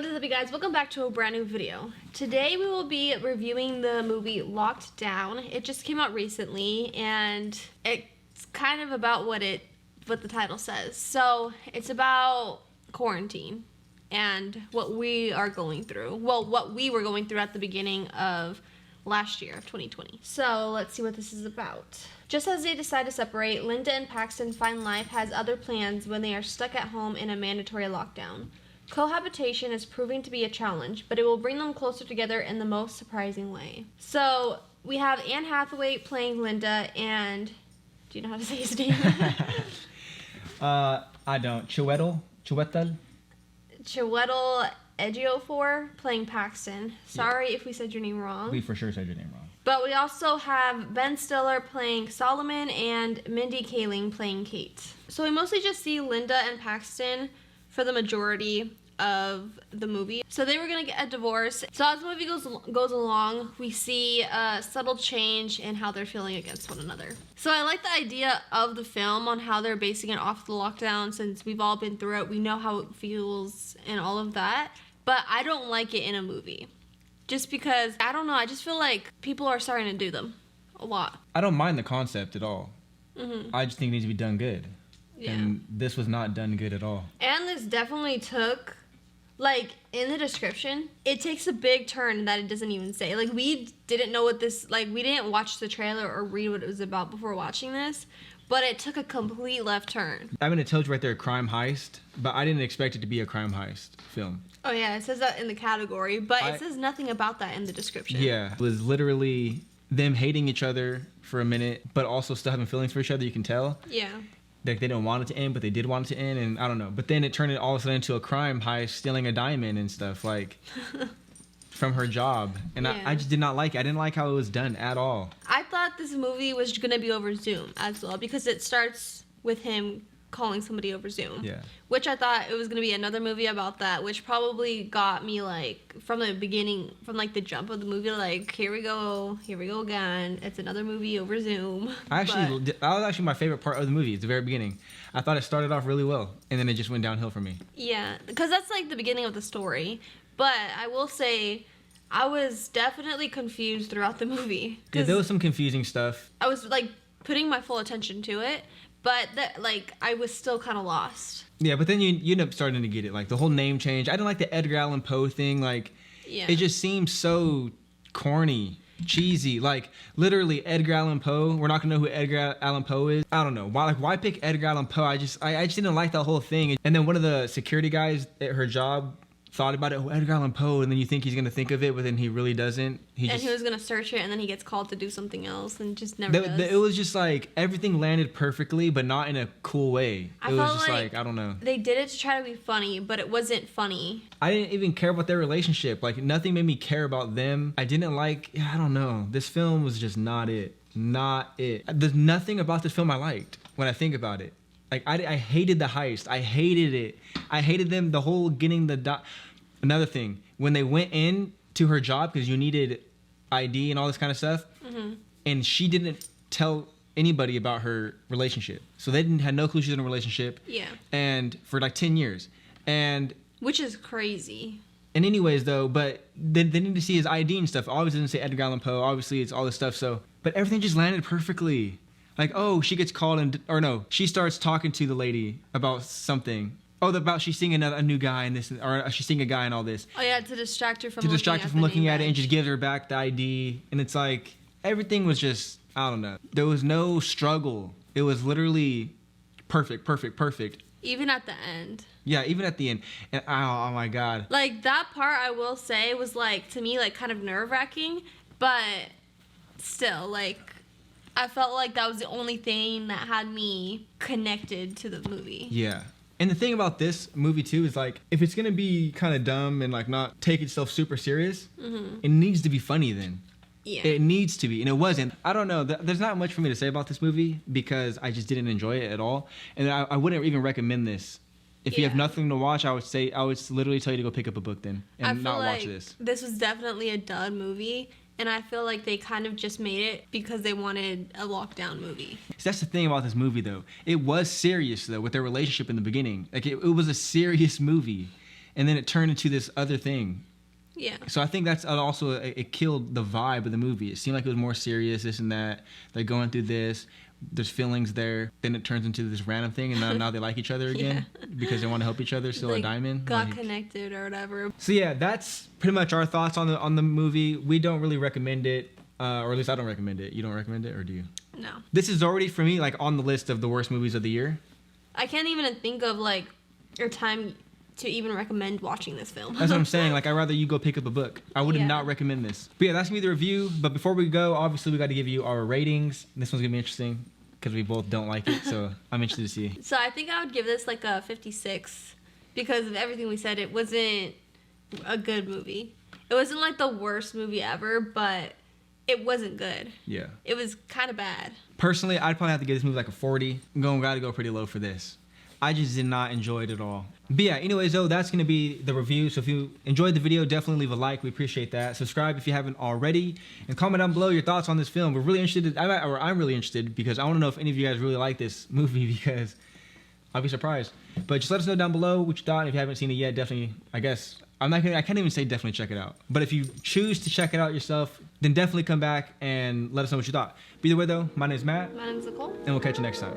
What is up, you guys? Welcome back to a brand new video. Today we will be reviewing the movie Locked Down. It just came out recently and it's kind of about what the title says. So it's about quarantine and what we are going through. Well, what we were going through at the beginning of last year of 2020. So let's see what this is about. Just as they decide to separate, Linda and Paxton find life has other plans when they are stuck at home in a mandatory lockdown. Cohabitation is proving to be a challenge, but it will bring them closer together in the most surprising way. So we have Anne Hathaway playing Linda, and do you know how to say his name? I don't. Chiwetel Ejiofor playing Paxton. Sorry if we said your name wrong. We for sure said your name wrong. But we also have Ben Stiller playing Solomon and Mindy Kaling playing Kate. So we mostly just see Linda and Paxton for the majority of the movie. So they were gonna get a divorce. So as the movie goes along, we see a subtle change in how they're feeling against one another. So I like the idea of the film on how they're basing it off the lockdown, since we've all been through it. We know how it feels and all of that. But I don't like it in a movie. Just because, I don't know, I just feel like people are starting to do them a lot. I don't mind the concept at all. I just think it needs to be done good. Yeah. And this was not done good at all. And this definitely took, like, in the description, it takes a big turn that it doesn't even say. Like, we didn't know what this, like, we didn't watch the trailer or read what it was about before watching this, but it took a complete left turn. I mean, it tells you right there, crime heist, but I didn't expect it to be a crime heist film. Oh, yeah, it says that in the category, but it says nothing about that in the description. Yeah, it was literally them hating each other for a minute, but also still having feelings for each other, you can tell. Yeah. Like, they didn't want it to end, but they did want it to end, and I don't know. But then it turned it all of a sudden into a crime heist, stealing a diamond and stuff, like, from her job. And yeah. I just did not like it. I didn't like how it was done at all. I thought this movie was going to be over Zoom as well, because it starts with him calling somebody over Zoom. Yeah. Which I thought it was going to be another movie about that, which probably got me, like, from the beginning, from, like, the jump of the movie, like, here we go again. It's another movie over Zoom. That was actually my favorite part of the movie, at the very beginning. I thought it started off really well, and then it just went downhill for me. Yeah, because that's, like, the beginning of the story. But I will say, I was definitely confused throughout the movie. Yeah, there was some confusing stuff. I was, like, putting my full attention to it. But, I was still kind of lost. Yeah, but then you end up starting to get it. Like, the whole name change. I didn't like the Edgar Allan Poe thing. Like, yeah. It just seemed so corny, cheesy. Like, literally, Edgar Allan Poe. We're not going to know who Edgar Allan Poe is. I don't know. Why pick Edgar Allan Poe? I just didn't like that whole thing. And then one of the security guys at her job thought about it, Edgar Allan Poe, and then you think he's going to think of it, but then he really doesn't. He was going to search it, and then he gets called to do something else, and just never does. It was just like, everything landed perfectly, but not in a cool way. It was just like, I don't know. They did it to try to be funny, but it wasn't funny. I didn't even care about their relationship. Like, nothing made me care about them. I didn't like, I don't know. This film was just not it. Not it. There's nothing about this film I liked when I think about it. Like, I hated the heist. I hated it. I hated them, the whole getting the... Another thing, when they went in to her job, because you needed ID and all this kind of stuff, and she didn't tell anybody about her relationship. So they had no clue she was in a relationship. Yeah. And for like 10 years. And... Which is crazy. And anyways, though, but they need to see his ID and stuff. Obviously, it didn't say Edgar Allan Poe. Obviously, it's all this stuff, so... But everything just landed perfectly. Like, oh, she gets called and... Or no, she starts talking to the lady about something. Oh, about she's seeing a new guy and this, or she's seeing a guy and all this. Oh, yeah, to distract her from looking at it and just give her back the ID. And it's like, everything was just, I don't know. There was no struggle. It was literally perfect. Even at the end. Yeah, even at the end. And oh my God. Like, that part, I will say, was, like, to me, like, kind of nerve-wracking. But still, like, I felt like that was the only thing that had me connected to the movie. Yeah. And the thing about this movie, too, is, like, if it's going to be kind of dumb and, like, not take itself super serious, it needs to be funny then. Yeah. It needs to be. And it wasn't. I don't know. There's not much for me to say about this movie because I just didn't enjoy it at all. And I wouldn't even recommend this. If you have nothing to watch, I would literally tell you to go pick up a book then and not watch this. This was definitely a dud movie. And I feel like they kind of just made it because they wanted a lockdown movie. See, that's the thing about this movie, though. It was serious, though, with their relationship in the beginning. Like, it was a serious movie. and then it turned into this other thing. Yeah. So I think that's also, it killed the vibe of the movie. It seemed like it was more serious, this and that. They're going through this. There's feelings there. Then it turns into this random thing, and now they like each other again because they want to help each other. Still Like, a diamond. got connected or whatever. So yeah, that's pretty much our thoughts on the movie. We don't really recommend it, or at least I don't recommend it. You don't recommend it, or do you? No. This is already for me like on the list of the worst movies of the year. I can't even think of like a time to even recommend watching this film. That's what I'm saying. Like, I'd rather you go pick up a book. I would not recommend this. But yeah, that's gonna be the review. But before we go, obviously we got to give you our ratings. This one's gonna be interesting because we both don't like it. So I'm interested to see. So I think I would give this like a 56 because of everything we said. It wasn't a good movie. It wasn't like the worst movie ever, but it wasn't good. Yeah. It was kind of bad. Personally, I'd probably have to give this movie like a 40. Gotta go pretty low for this. I just did not enjoy it at all. But yeah, anyways though, that's gonna be the review. So if you enjoyed the video, definitely leave a like. We appreciate that. Subscribe if you haven't already, and comment down below your thoughts on this film. We're really interested. I'm really interested because I want to know if any of you guys really like this movie because I'll be surprised. But just let us know down below what you thought. If you haven't seen it yet, definitely. I can't even say definitely check it out. But if you choose to check it out yourself, then definitely come back and let us know what you thought. But either way though, my name is Matt, My name's Nicole. and we'll catch you next time.